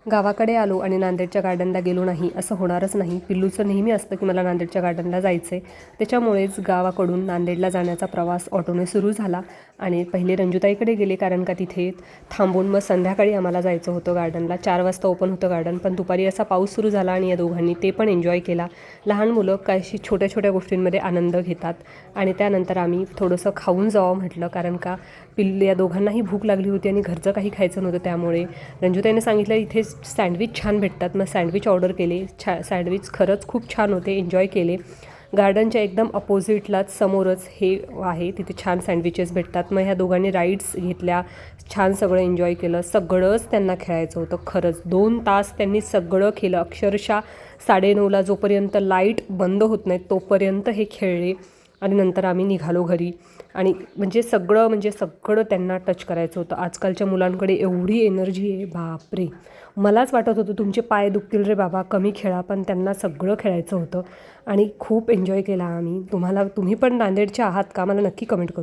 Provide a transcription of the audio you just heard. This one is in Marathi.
गावाकडे आलो आणि नांदेडच्या गार्डनला गेलो नाही असं होणारच नाही. पिल्लूचं नेहमी असतं की मला नांदेडच्या गार्डनला जायचं आहे. त्याच्यामुळेच गावाकडून नांदेडला जाण्याचा प्रवास ऑटोने सुरू झाला आणि पहिले रंजुताईकडे गेले, कारण का तिथे थांबून मग संध्याकाळी आम्हाला जायचं होतं गार्डनला. 4 वाजता ओपन होतं गार्डन, पण दुपारी असा पाऊस सुरू झाला आणि या दोघांनी ते पण एन्जॉय केला. लहान मुलं काहीशी छोट्या छोट्या गोष्टींमध्ये आनंद घेतात. आणि त्यानंतर आम्ही थोडंसं खाऊन जावं म्हटलं, कारण का या दोघांनाही भूक लागली होती आणि घरचं काही खायचं नव्हतं. त्यामुळे रंजुताईने सांगितलं इथे सँडविच छान भेटतात, मग सँडविच ऑर्डर केले. सँडविच खरंच खूप छान होते, एन्जॉय केले. गार्डनच्या एकदम अपोजिटलाच समोरच हे आहे, तिथे छान सँडविचेस भेटतात. मग ह्या दोघांनी राईड्स घेतल्या, छान सगळं एन्जॉय केलं. सगळंच त्यांना खेळायचं होतं. खरंच 2 तास त्यांनी सगळं केलं. अक्षरशः 9:30ला जोपर्यंत लाईट बंद होत नाही तोपर्यंत हे खेळले आणि नंतर आम्ही निघालो घरी. आणि म्हणजे सगळं त्यांना टच करायचं होतं. आजकालच्या मुलांकडे एवढी एनर्जी आहे, बापरे. मलाच वाटत होतं तुमचे पाय दुखतील रे बाबा, कमी खेळा, पण त्यांना सगळं खेळायचं होतं आणि खूप एन्जॉय केला आम्ही. तुम्ही पण नांदेडचे आहात का, मला नक्की कमेंट करू.